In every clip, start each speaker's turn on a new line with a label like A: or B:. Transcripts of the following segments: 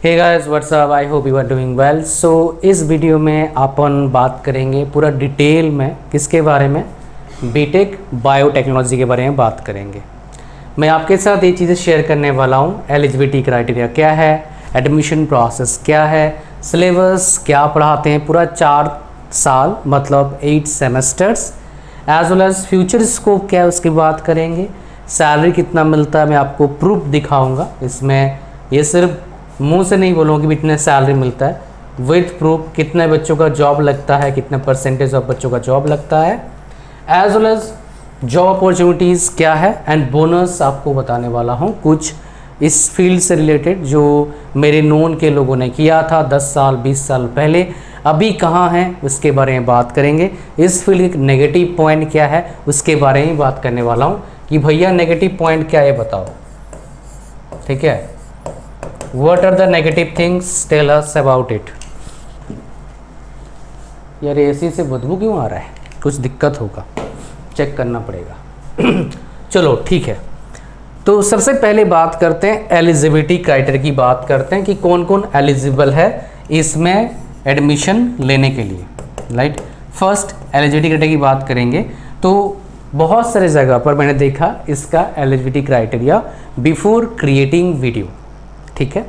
A: Hey guys what's up, I hope you are doing well. So इस video में अपन बात करेंगे पूरा डिटेल में किसके बारे में, बीटेक बायोटेक्नोलॉजी के बारे में बात करेंगे। मैं आपके साथ ये चीज़ें शेयर करने वाला हूँ। एलिजिबिलिटी क्राइटेरिया क्या है, एडमिशन प्रोसेस क्या है, सिलेबस क्या पढ़ाते हैं, पूरा 4 साल मतलब 8 semesters, as well as future scope क्या है उसकी बात करेंगे। सैलरी कितना मिलता है मैं आपको प्रूफ दिखाऊंगा। इसमें ये सिर्फ मुंह से नहीं बोलूँगा कि इतने सैलरी मिलता है, विथ प्रूफ कितने बच्चों का जॉब लगता है, कितने परसेंटेज ऑफ बच्चों का जॉब लगता है, as well as job opportunities क्या है, एंड बोनस आपको बताने वाला हूँ कुछ इस फील्ड से रिलेटेड जो मेरे नोन के लोगों ने किया था 10 साल 20 साल पहले, अभी कहाँ हैं उसके बारे में बात करेंगे। इस फील्ड का नेगेटिव पॉइंट क्या है उसके बारे में बात करने वाला हूँ कि भैया नेगेटिव पॉइंट क्या है बताओ, ठीक है। What are the negative things? Tell us about it. यार एसी से बदबू क्यों आ रहा है, कुछ दिक्कत होगा, चेक करना पड़ेगा। चलो ठीक है, तो सबसे पहले बात करते हैं एलिजिबिलिटी क्राइटेरिया की बात करते हैं कि कौन कौन एलिजिबल है इसमें एडमिशन लेने के लिए। राइट, फर्स्ट एलिजिबिलिटी क्राइटेरिया की बात करेंगे तो बहुत सारे जगह पर मैंने देखा इसका eligibility criteria before creating video, ठीक है।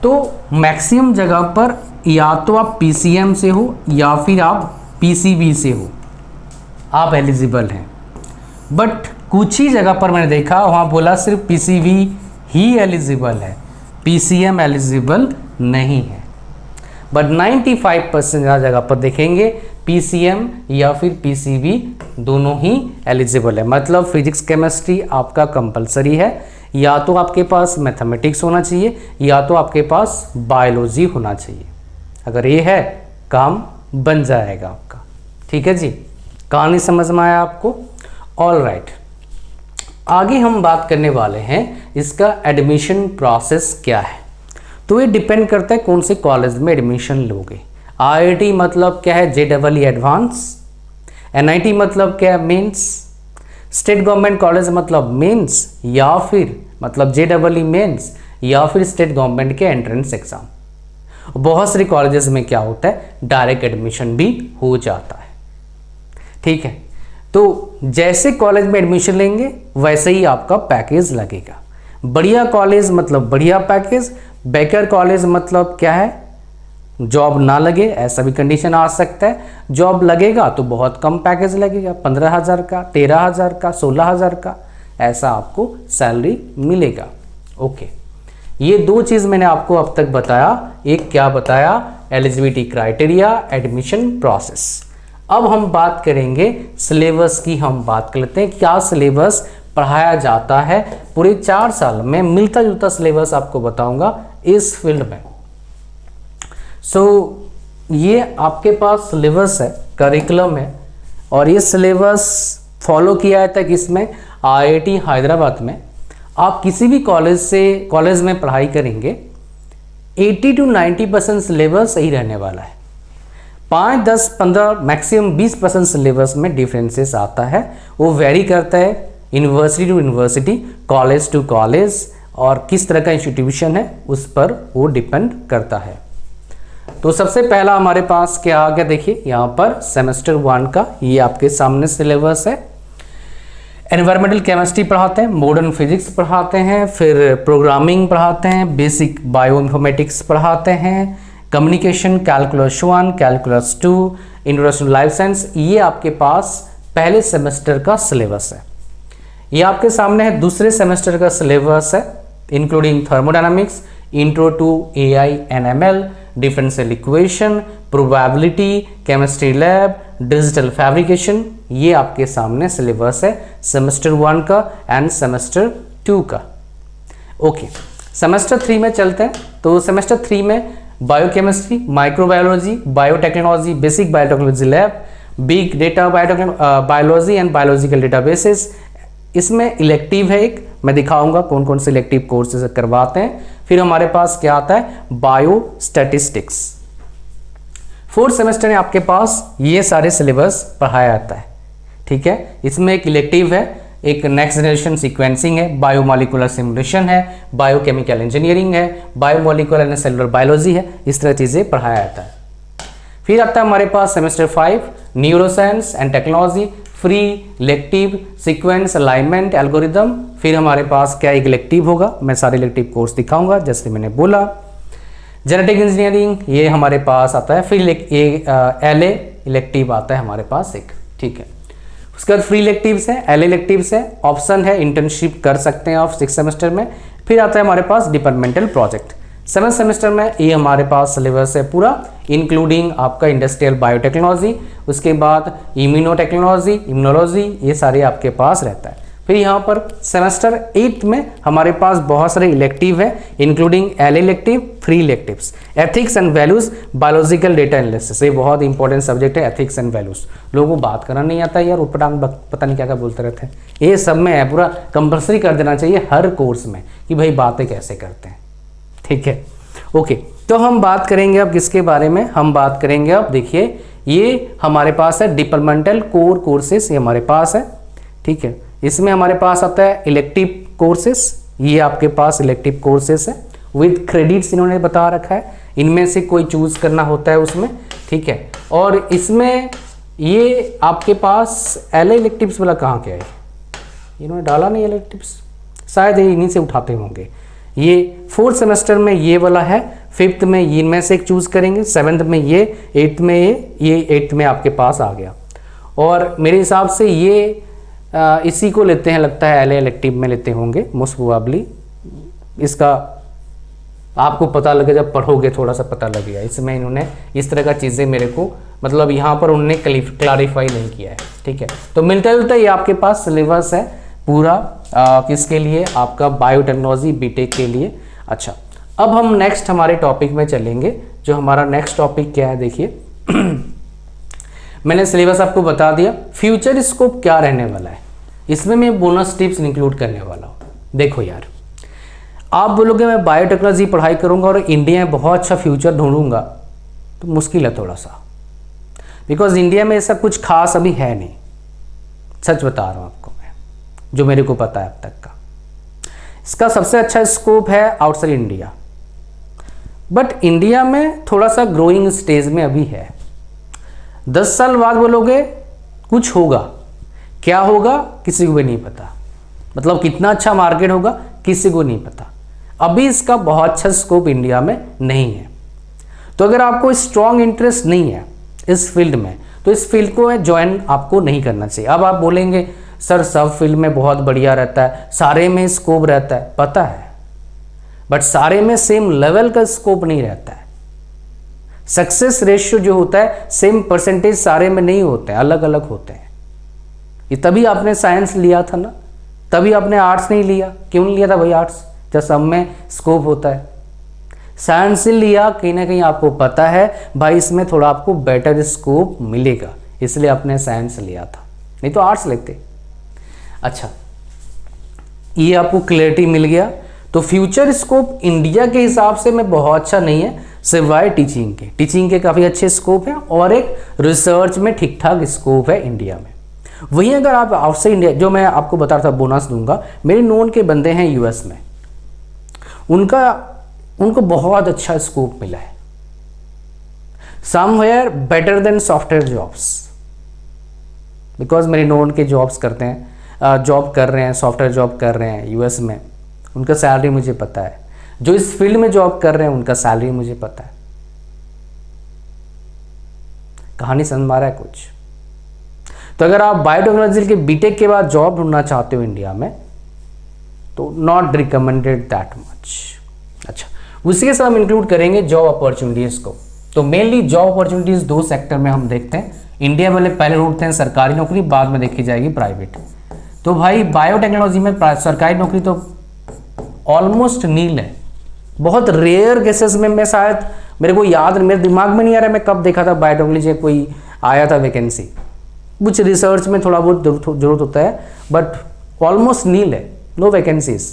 A: तो मैक्सिमम जगह पर या तो आप पीसीएम से हो या फिर आप पीसीबी से हो, आप एलिजिबल हैं। बट कुछ ही जगह पर मैंने देखा वहाँ बोला सिर्फ पीसीबी ही एलिजिबल है, पीसीएम एलिजिबल नहीं है। बट 95% जगह पर देखेंगे पीसीएम या फिर पीसीबी दोनों ही एलिजिबल है। मतलब फिजिक्स केमिस्ट्री आपका कंपलसरी है, या तो आपके पास मैथमेटिक्स होना चाहिए या तो आपके पास बायोलॉजी होना चाहिए। अगर ये है काम बन जाएगा आपका, ठीक है जी। कहानी समझ में आया आपको? ऑल राइट, आगे हम बात करने वाले हैं इसका एडमिशन प्रोसेस क्या है। तो ये डिपेंड करता है कौन से कॉलेज में एडमिशन लोगे। आईआईटी मतलब क्या है, JEE एडवांस। एनआईटी मतलब क्या है, मेंस। स्टेट गवर्नमेंट कॉलेज मतलब मेंस या फिर मतलब JEE मेंस या फिर स्टेट गवर्नमेंट के एंट्रेंस एग्जाम। बहुत सारे कॉलेजेस में क्या होता है, डायरेक्ट एडमिशन भी हो जाता है, ठीक है। तो जैसे कॉलेज में एडमिशन लेंगे वैसे ही आपका पैकेज लगेगा। बढ़िया कॉलेज मतलब बढ़िया पैकेज, बेकार कॉलेज मतलब क्या है, जॉब ना लगे, ऐसा भी कंडीशन आ सकता है। जॉब लगेगा तो बहुत कम पैकेज लगेगा, 15,000 का, 13,000 का, 16,000 का, ऐसा आपको सैलरी मिलेगा। ओके, ये 2 चीज़ मैंने आपको अब तक बताया। एक क्या बताया, एलिजिबिलिटी क्राइटेरिया, एडमिशन प्रोसेस। अब हम बात करेंगे सिलेबस की। हम बात कर लेते हैं क्या सिलेबस पढ़ाया जाता है पूरे 4 साल में। मिलता जुलता सिलेबस आपको बताऊंगा इस फील्ड में। ये आपके पास सिलेबस है, करिकुलम है, और ये सिलेबस फॉलो किया जाता है किसमें, आईआईटी हैदराबाद में। आप किसी भी कॉलेज में पढ़ाई करेंगे 80 to 90% सिलेबस सही रहने वाला है। 5, 10, 15 मैक्सिमम 20% सिलेबस में डिफरेंसेस आता है। वो वेरी करता है university to university, college to college, और किस तरह का इंस्टीट्यूशन है उस पर वो डिपेंड करता है। तो सबसे पहला हमारे पास क्या आ गया, देखिए यहाँ पर सेमेस्टर 1 का ये आपके सामने सिलेबस है। एनवायरमेंटल केमिस्ट्री पढ़ाते हैं, मॉडर्न फिजिक्स पढ़ाते हैं, फिर प्रोग्रामिंग पढ़ाते हैं, बेसिक बायो इन्फॉर्मेटिक्स पढ़ाते हैं, communication, calculus 1, calculus 2, introduction to life science. ये आपके पास पहले सेमेस्टर का सिलेबस है। ये आपके सामने है दूसरे सेमेस्टर का सिलेबस है, including thermodynamics, intro to AI and ML, differential equation, probability, chemistry lab, digital fabrication. ये आपके सामने सिलेबस है सेमेस्टर 1 का एंड सेमेस्टर 2 का। ओके, सेमेस्टर 3 में चलते हैं। तो सेमेस्टर 3 में biochemistry, microbiology, biotechnology, basic biotechnology lab, big data biology and biological databases. इसमें इलेक्टिव है एक, मैं दिखाऊंगा कौन कौन से इलेक्टिव कोर्सेज करवाते हैं। फिर हमारे पास क्या आता है, बायो स्टैटिस्टिक्स। 4th सेमेस्टर में आपके पास ये सारे सिलेबस पढ़ाया जाता है, ठीक है। इसमें एक इलेक्टिव है एक नेक्स्ट जनरेशन सीक्वेंसिंग है, बायोमोलिकुलर सिमुलेशन है, बायोकेमिकल इंजीनियरिंग है, बायोमोलिकुलर एंड सेलुलर बायोलॉजी है, इस तरह चीज़ें पढ़ाया जाता है। फिर आता है हमारे पास semester 5 neuroscience and technology, free, elective, sequence, alignment, algorithm. फिर हमारे पास क्या एक इलेक्टिव होगा, मैं सारे इलेक्टिव कोर्स दिखाऊंगा जैसे मैंने बोला। जेनेटिक इंजीनियरिंग ये हमारे पास आता है। फिर एलए इलेक्टिव आता है हमारे पास एक, ठीक है। उसके बाद फ्री इलेक्टिव्स है, एल इलेक्टिव्स है, ऑप्शन है, इंटर्नशिप कर सकते हैं आप 6 सेमेस्टर में। फिर आता है हमारे पास डिपार्टमेंटल प्रोजेक्ट 7 सेमेस्टर में। ये हमारे पास सिलेबस है पूरा, इंक्लूडिंग आपका इंडस्ट्रियल बायोटेक्नोलॉजी, उसके बाद इम्यूनोटेक्नोलॉजी, इम्यूनोलॉजी, ये सारे आपके पास रहता है। फिर यहाँ पर सेमेस्टर 8 में हमारे पास बहुत सारे इलेक्टिव है, including L elective, free electives, ethics and values, biological data analysis, ये बहुत इंपॉर्टेंट सब्जेक्ट है एथिक्स एंड वैल्यूज। लोगों को बात करना नहीं आता यार, उटपटांग पता नहीं क्या क्या बोलते रहते हैं, ये सब में है, पूरा कंपल्सरी कर देना चाहिए हर कोर्स में कि भाई बातें कैसे करते हैं, ठीक है। ओके, तो हम बात करेंगे अब किसके बारे में, हम बात करेंगे अब, देखिए ये हमारे पास है डिपार्टमेंटल कोर कोर्सेस, ये हमारे पास है, ठीक है। इसमें हमारे पास आता है इलेक्टिव कोर्सेस, ये आपके पास इलेक्टिव कोर्सेस है विद क्रेडिट्स, इन्होंने बता रखा है, इनमें से कोई चूज करना होता है उसमें, ठीक है। और इसमें ये आपके पास एल इलेक्टिव्स वाला कहाँ क्या है, इन्होंने डाला नहीं इलेक्टिव्स, शायद ये इन्हीं से उठाते होंगे। ये 4th सेमेस्टर में ये वाला है, 5th में इनमें से एक चूज करेंगे, 7th में ये, 8th में ये 8th में आपके पास आ गया। और मेरे हिसाब से ये इसी को लेते हैं, लगता है एल इलेक्टिव में लेते होंगे मोस्ट प्रोबेबली, इसका आपको पता लगे जब पढ़ोगे, थोड़ा सा पता लगेगा। इसमें इन्होंने इस तरह का चीज़ें मेरे को मतलब यहाँ पर उन्होंने क्लैरिफाई नहीं किया है, ठीक है। तो मिलता जुलता ये आपके पास सिलेबस है पूरा, किसके लिए, आपका बायोटेक्नोलॉजी बीटेक के लिए। अच्छा, अब हम नेक्स्ट हमारे टॉपिक में चलेंगे, जो हमारा नेक्स्ट टॉपिक क्या है, देखिए मैंने सिलेबस आपको बता दिया। फ्यूचर स्कोप क्या रहने वाला है, इसमें मैं बोनस टिप्स इंक्लूड करने वाला हूँ। देखो यार, आप बोलोगे मैं बायोटेक्नोलॉजी पढ़ाई करूँगा और इंडिया में बहुत अच्छा फ्यूचर ढूंढूंगा, तो मुश्किल है थोड़ा सा, बिकॉज इंडिया में ऐसा कुछ खास अभी है नहीं, सच बता रहा हूँ आपको मैं, जो मेरे को पता है अब तक का। इसका सबसे अच्छा स्कोप है आउटसाइड इंडिया, बट इंडिया में थोड़ा सा ग्रोइंग स्टेज में अभी है। 10 साल बाद बोलोगे कुछ होगा, क्या होगा किसी को भी नहीं पता, मतलब कितना अच्छा मार्केट होगा किसी को नहीं पता। अभी इसका बहुत अच्छा स्कोप इंडिया में नहीं है। तो अगर आपको स्ट्रॉन्ग इंटरेस्ट नहीं है इस फील्ड में, तो इस फील्ड को ज्वाइन आपको नहीं करना चाहिए। अब आप बोलेंगे सर सब फील्ड में बहुत बढ़िया रहता है, सारे में स्कोप रहता है, पता है, बट सारे में सेम लेवल का स्कोप नहीं रहता है। सक्सेस रेशियो जो होता है सेम परसेंटेज सारे में नहीं होते हैं, अलग अलग होते हैं। ये तभी आपने साइंस लिया था ना, तभी आपने आर्ट्स नहीं लिया। क्यों नहीं लिया था भाई आर्ट्स, जब सब में स्कोप होता है। साइंस से लिया, कहीं ना कहीं आपको पता है भाई इसमें थोड़ा आपको बेटर स्कोप मिलेगा, इसलिए आपने साइंस लिया था, नहीं तो आर्ट्स लेते। अच्छा, ये आपको क्लैरिटी मिल गया। तो फ्यूचर स्कोप इंडिया के हिसाब से में बहुत अच्छा नहीं है, सिवाय टीचिंग के काफ़ी अच्छे स्कोप हैं और एक रिसर्च में ठीक ठाक स्कोप है इंडिया में। वहीं अगर आप आउटसाइड इंडिया, जो मैं आपको बता रहा था बोनस दूंगा, मेरे नोन के बंदे हैं यूएस में, उनको बहुत अच्छा स्कोप मिला है, somewhere better than software jobs, because मेरे नोन के जॉब्स करते हैं, जॉब कर रहे हैं, सॉफ्टवेयर जॉब कर रहे हैं यूएस में, उनका सैलरी मुझे पता है। जो इस फील्ड में जॉब कर रहे हैं उनका सैलरी मुझे पता है। कहानी समझ में आ रहा है कुछ? तो अगर आप बायोटेक्नोलॉजी के बीटेक के बाद जॉब ढूंढना चाहते हो इंडिया में, तो नॉट रिकमेंडेड दैट मच। अच्छा, उसी के साथ हम इंक्लूड करेंगे जॉब अपॉर्चुनिटीज़ को। तो मेनली जॉब अपॉर्चुनिटीज़ 2 सेक्टर में हम देखते हैं। इंडिया वाले पहले ढूंढते हैं सरकारी नौकरी, बाद में देखी जाएगी प्राइवेट। तो भाई बायोटेक्नोलॉजी में सरकारी नौकरी तो ऑलमोस्ट नील है, बहुत रेयर केसेस में। मैं शायद, मेरे को याद, मेरे दिमाग में नहीं आ रहा मैं कब देखा था बायोटेक्नोलॉजी कोई आया था वैकेंसी। कुछ रिसर्च में थोड़ा बहुत जरूरत होता है, बट ऑलमोस्ट नील है, no vacancies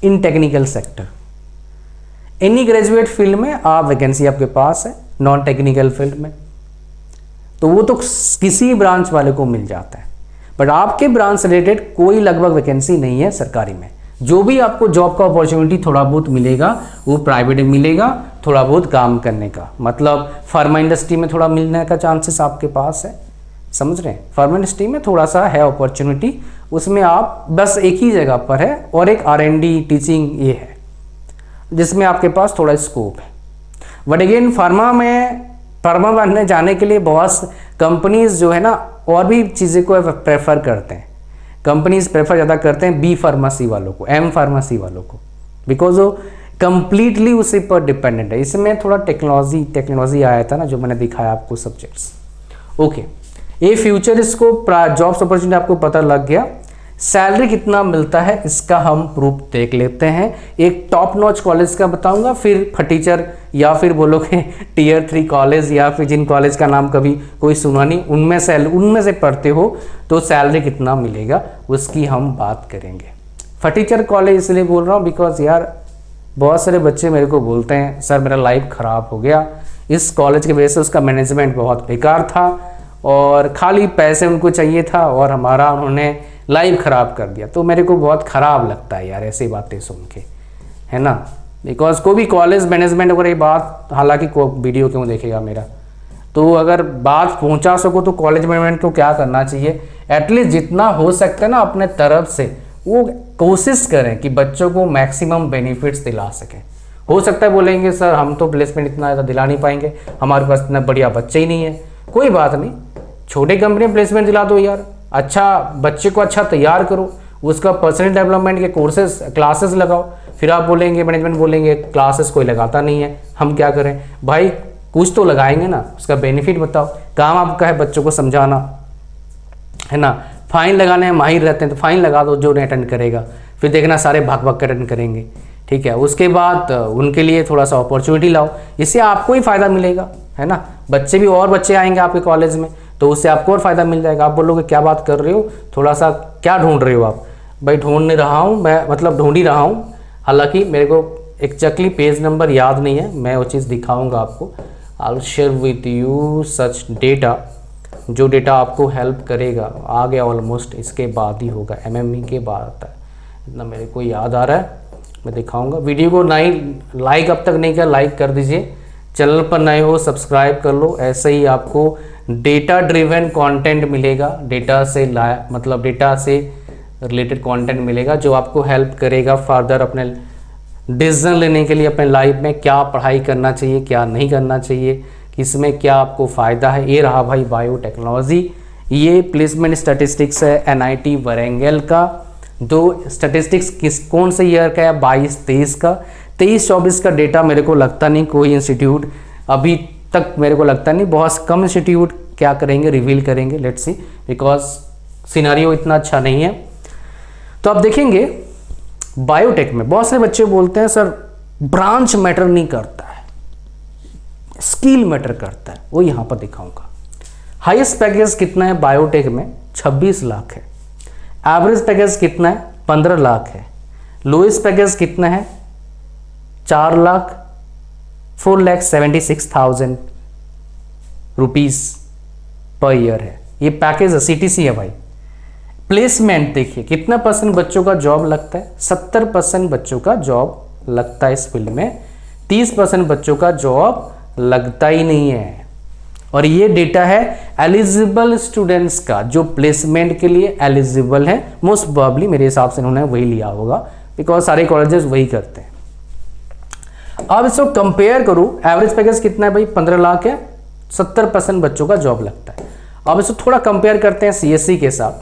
A: in technical sector. Any graduate field में आप वैकेंसी आपके पास है, नॉन टेक्निकल फील्ड में तो वो तो किसी ब्रांच वाले को मिल जाता है। बट आपके ब्रांच से रिलेटेड कोई लगभग वैकेंसी नहीं है सरकारी में। जो भी आपको जॉब का अपॉर्चुनिटी थोड़ा बहुत मिलेगा वो प्राइवेट में मिलेगा, थोड़ा बहुत काम करने का, मतलब फार्मा इंडस्ट्री में थोड़ा मिलने का चांसेस आपके पास है, समझ रहे हैं। फार्मा इंडस्ट्री में थोड़ा सा है अपॉर्चुनिटी, उसमें आप बस एक ही जगह पर है और एक R&D टीचिंग ये है जिसमें आपके पास थोड़ा स्कोप है। बट अगेन फार्मा बनने जाने के लिए बहुत कंपनीज जो है ना और भी चीज़ें को प्रेफर करते हैं। कंपनीज प्रेफर ज़्यादा करते हैं B फार्मेसी वालों को, M फार्मेसी वालों को, बिकॉज वो कंप्लीटली उसी पर डिपेंडेंट है। इसमें थोड़ा टेक्नोलॉजी आया था ना जो मैंने दिखाया आपको सब्जेक्ट्स। ओके, ये फ्यूचर स्कोप जॉब्स अपॉर्चुनिटी आपको पता लग गया। सैलरी कितना मिलता है इसका हम प्रूफ देख लेते हैं। एक टॉप नॉच कॉलेज का बताऊंगा, फिर फटीचर या फिर बोलोगे Tier 3 कॉलेज या फिर जिन कॉलेज का नाम कभी कोई सुना नहीं उनमें से पढ़ते हो तो सैलरी कितना मिलेगा उसकी हम बात करेंगे। फटीचर कॉलेज इसलिए बोल रहा हूँ बिकॉज यार बहुत सारे बच्चे मेरे को बोलते हैं सर मेरा लाइफ ख़राब हो गया इस कॉलेज की वजह से, उसका मैनेजमेंट बहुत बेकार था और खाली पैसे उनको चाहिए था और हमारा उन्होंने लाइफ ख़राब कर दिया। तो मेरे को बहुत ख़राब लगता है यार ऐसी बातें सुन के, है ना। बिकॉज कोई भी कॉलेज मैनेजमेंट अगर ये बात, हालांकि को वीडियो क्यों देखेगा मेरा, तो अगर बात पहुंचा सको तो कॉलेज मैनेजमेंट को क्या करना चाहिए, एटलीस्ट जितना हो सकता है ना अपने तरफ से वो कोशिश करें कि बच्चों को मैक्सिमम बेनिफिट्स दिला सकें। हो सकता है बोलेंगे सर हम तो प्लेसमेंट इतना ज़्यादा दिला नहीं पाएंगे, हमारे पास इतना बढ़िया बच्चे ही नहीं है। कोई बात नहीं, छोटे कंपनी प्लेसमेंट दिला दो यार, अच्छा बच्चे को अच्छा तैयार करो, उसका पर्सनल डेवलपमेंट के कोर्सेज क्लासेस लगाओ। फिर आप बोलेंगे मैनेजमेंट बोलेंगे क्लासेस कोई लगाता नहीं है, हम क्या करें भाई, कुछ तो लगाएंगे ना, उसका बेनिफिट बताओ। काम आपका है बच्चों को समझाना, है ना। फाइन लगाने में माहिर रहते हैं तो फाइन लगा दो, जो नहीं अटेंड करेगा फिर देखना सारे भाग के अटेंड करेंगे, ठीक है। उसके बाद उनके लिए थोड़ा सा अपॉर्चुनिटी लाओ, इससे आपको ही फ़ायदा मिलेगा, है ना। बच्चे भी और बच्चे आएंगे आपके कॉलेज में तो उससे आपको और फ़ायदा मिल जाएगा। आप बोलोगे क्या बात कर रहे हो, थोड़ा सा क्या ढूंढ रहे हो आप, भाई ढूंढ नहीं रहा हूँ मैं, मतलब ढूंढ ही रहा हूँ। हालांकि मेरे को एक्जैक्टली पेज नंबर याद नहीं है, मैं वो चीज़ दिखाऊंगा आपको। I will share with you such data, जो डेटा आपको हेल्प करेगा। आ गया ऑलमोस्ट, इसके बाद ही होगा, MME के बाद आता है, इतना मेरे को याद आ रहा है, मैं दिखाऊंगा। वीडियो को लाइक अब तक नहीं किया, लाइक कर दीजिए। चैनल पर नए हो सब्सक्राइब कर लो, ऐसे ही आपको डेटा ड्रिवन कंटेंट मिलेगा, डेटा से रिलेटेड कंटेंट मिलेगा जो आपको हेल्प करेगा फर्दर अपने डिसीजन लेने के लिए अपने लाइफ में, क्या पढ़ाई करना चाहिए क्या नहीं करना चाहिए, किसमें क्या आपको फ़ायदा है। ये रहा भाई बायोटेक्नोलॉजी, ये प्लेसमेंट स्टैटिस्टिक्स है NIT वरेंगल का। दो स्टैटिस्टिक्स कौन से ईयर का है, 22-23 का। 23-24 का डेटा मेरे को लगता नहीं कोई इंस्टीट्यूट अभी तक, मेरे को लगता नहीं, बहुत कम इंस्टीट्यूट क्या करेंगे रिवील करेंगे, लेट्स सी, बिकॉज सिनेरियो इतना अच्छा नहीं है। तो आप देखेंगे बायोटेक में बहुत सारे बच्चे बोलते हैं सर ब्रांच मैटर नहीं करता है, स्किल मैटर करता है, वो यहाँ पर दिखाऊंगा। हाईएस्ट पैकेज कितना है बायोटेक में, 26 लाख है। एवरेज पैकेज कितना है, 15 लाख है। लोएस्ट पैकेज कितना है, 4,76,000 रुपीज़ पर ईयर है। ये पैकेज CTC है भाई। प्लेसमेंट देखिए कितना % बच्चों का जॉब लगता है, 70% बच्चों का जॉब लगता है इस फील्ड में, 30% बच्चों का जॉब लगता ही नहीं है। और ये डेटा है एलिजिबल स्टूडेंट्स का, जो प्लेसमेंट के लिए एलिजिबल है। मोस्ट प्रोबेबली मेरे हिसाब से उन्होंने वही लिया होगा, बिकॉज सारे कॉलेजेस वही करते हैं। अब इसको कंपेयर करूं, एवरेज पैकेज कितना है भाई, 15 लाख है, 70% बच्चों का जॉब लगता है। अब इसको थोड़ा कंपेयर करते हैं CSC के साथ।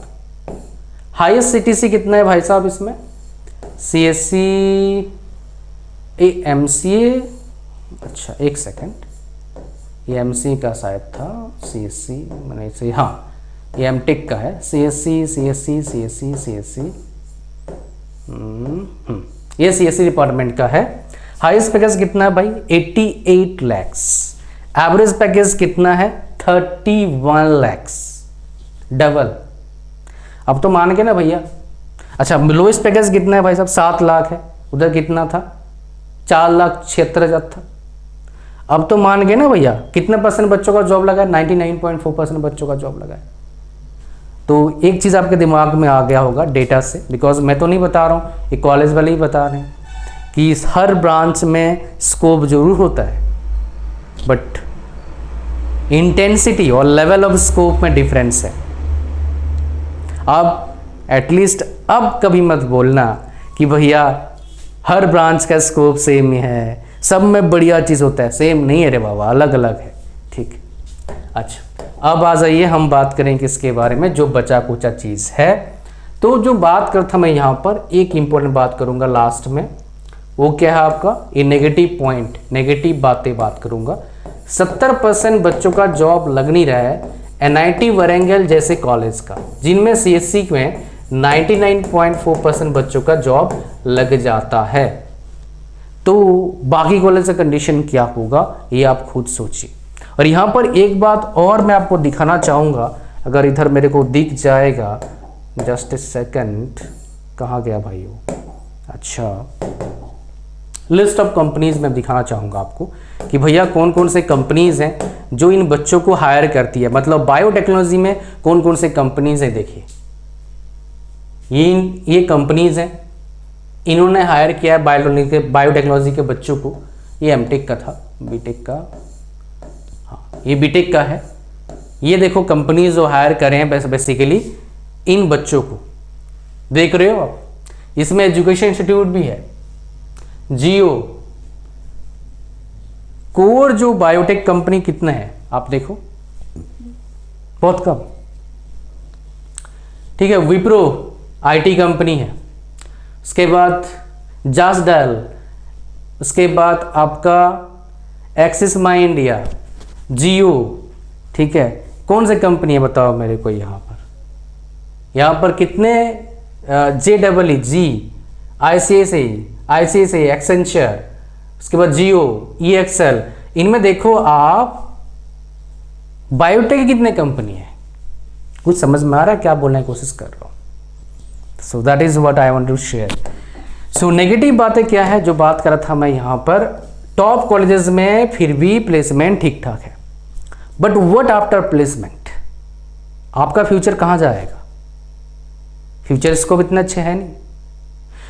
A: हाईएस्ट CTC कितना है भाई साहब इसमें, CSC MCA, अच्छा एक सेकेंड, ये MCA का शायद था, CSC मैंने इसे, हाँ ये MTech का है, CSC ये CSC डिपार्टमेंट का है। हाईएस्ट पैकेज कितना है भाई, 88 lakhs। एवरेज पैकेज कितना है, 31 lakhs, डबल। अब तो मान के ना भैया। अच्छा लोएस्ट पैकेज कितना है भाई साहब, 7 लाख है, उधर कितना था, 4,76,000 था। अब तो मान गए ना भैया, कितने % बच्चों का जॉब लगा है, 99.4% बच्चों का जॉब लगा है। तो एक चीज़ आपके दिमाग में आ गया होगा डेटा से, बिकॉज मैं तो नहीं बता रहा हूँ, ये कॉलेज वाले ही बता रहे हैं कि इस हर ब्रांच में स्कोप जरूर होता है, बट इंटेंसिटी और लेवल ऑफ स्कोप में डिफरेंस है। अब एटलीस्ट अब कभी मत बोलना कि भैया हर ब्रांच का स्कोप सेम ही है, सब में बढ़िया चीज़ होता है। सेम नहीं है रे बाबा, अलग अलग है। ठीक, अच्छा अब आ जाइए, हम बात करें किसके बारे में, जो बचा कुचा चीज़ है। तो जो बात करता मैं यहाँ पर एक इंपॉर्टेंट बात करूँगा लास्ट में, वो क्या है आपका, ये नेगेटिव पॉइंट, नेगेटिव बातें बात करूँगा। 70% बच्चों का जॉब लग नहीं रहा है NIT वारंगल जैसे कॉलेज का, जिनमें CSC में 99.4% बच्चों का जॉब लग जाता है। तो बाकी कॉलेज का कंडीशन क्या होगा ये आप खुद सोचिए। और यहाँ पर एक बात और मैं आपको दिखाना चाहूँगा, अगर इधर मेरे को दिख जाएगा, जस्ट ए सेकेंड, कहाँ गया भाई वो, अच्छा लिस्ट ऑफ कंपनीज में दिखाना चाहूँगा आपको कि भैया कौन कौन से कंपनीज हैं जो इन बच्चों को हायर करती है। मतलब बायोटेक्नोलॉजी में कौन कौन से कंपनीज हैं, देखिए ये कंपनीज हैं, इन्होंने हायर किया है बायोटेक्नोलॉजी के बच्चों को। ये M.Tech का था, B.Tech का, हाँ ये B.Tech का है। ये देखो कंपनीज जो हायर कर रहे हैं बेसिकली इन बच्चों को, देख रहे हो आप। इसमें एजुकेशन इंस्टीट्यूट भी है, जियो, कोर जो बायोटेक कंपनी कितने हैं आप देखो, बहुत कम। ठीक है, विप्रो IT कंपनी है, उसके बाद जासडाल, उसके बाद आपका एक्सिस माई इंडिया, जियो। ठीक है, कौन से कंपनी है बताओ मेरे को यहाँ पर कितने, JEE, ICICI, एक्सेंचर, उसके बाद जियो, EXL, इनमें देखो आप बायोटेक की कितने कंपनी है। कुछ समझ में आ रहा है क्या बोलने की कोशिश कर रहा हूँ। So that is what I want to share. So negative बातें क्या है जो बात कर रहा था मैं यहाँ पर, टॉप कॉलेजेस में फिर भी प्लेसमेंट ठीक ठाक है, बट व्हाट आफ्टर प्लेसमेंट, आपका फ्यूचर कहाँ जाएगा, फ्यूचर स्कोप इतना अच्छे है नहीं।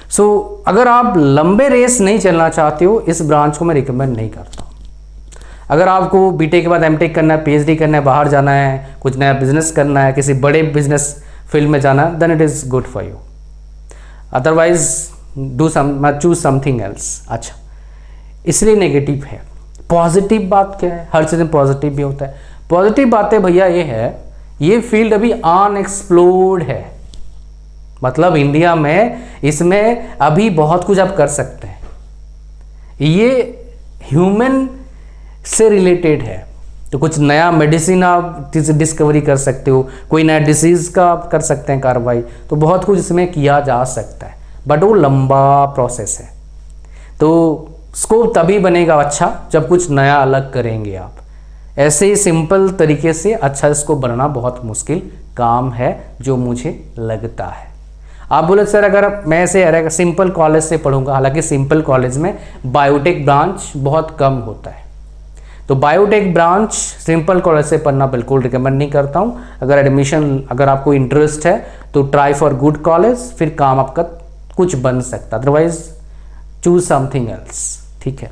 A: सो अगर आप लंबे रेस नहीं चलना चाहते हो, इस ब्रांच को मैं रिकमेंड नहीं करता हूँ। अगर आपको B.Tech के बाद M.Tech करना है, PhD करना है, बाहर जाना है, कुछ नया बिजनेस करना है, किसी बड़े बिजनेस फील्ड में जाना है, then it is good for you. Otherwise choose something else. अच्छा, इसलिए नेगेटिव है। पॉजिटिव बात क्या है, हर चीज़ में पॉजिटिव भी होता है। पॉजिटिव बातें भैया ये है, ये फील्ड अभी अनएक्सप्लोर्ड है, मतलब इंडिया में इसमें अभी बहुत कुछ आप कर सकते हैं। ये ह्यूमन से रिलेटेड है, तो कुछ नया मेडिसिन आप डिस्कवरी कर सकते हो, कोई नया डिसीज़ का आप कर सकते हैं कार्रवाई, तो बहुत कुछ इसमें किया जा सकता है, बट वो लंबा प्रोसेस है। तो स्कोप तभी बनेगा अच्छा जब कुछ नया अलग करेंगे आप। ऐसे ही सिंपल तरीके से अच्छा स्कोप बनना बहुत मुश्किल काम है जो मुझे लगता है। आप बोले सर अगर मैं ऐसे सिंपल कॉलेज से पढ़ूंगा, हालांकि सिंपल कॉलेज में बायोटेक ब्रांच बहुत कम होता है, तो बायोटेक ब्रांच सिंपल कॉलेज से पढ़ना बिल्कुल रिकमेंड नहीं करता हूं। अगर आपको इंटरेस्ट है तो ट्राई फॉर गुड कॉलेज, फिर काम आपका कुछ बन सकता, अदरवाइज चूज समथिंग एल्स। ठीक है,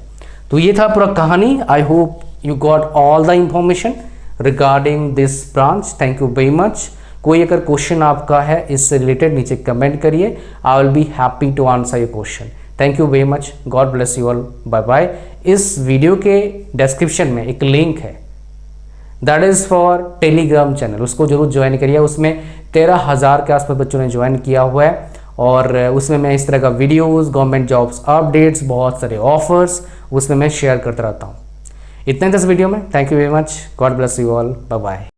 A: तो ये था पूरा कहानी। आई hope you got all the information regarding this branch. Thank you very much. कोई अगर क्वेश्चन आपका है इससे रिलेटेड नीचे कमेंट करिए, I will be happy to answer your question. Thank you very much, God bless you all, bye bye. इस video के description में एक लिंक है, that is for Telegram channel, उसको जरूर ज्वाइन करिए। उसमें 13,000 के आसपास बच्चों ने ज्वाइन किया हुआ है, और उसमें मैं इस तरह का वीडियोस, गवर्नमेंट जॉब्स अपडेट्स, बहुत सारे ऑफर्स उसमें मैं शेयर करता रहता हूँ। इतना ही इस वीडियो में। Thank you very much, God bless you all, bye bye.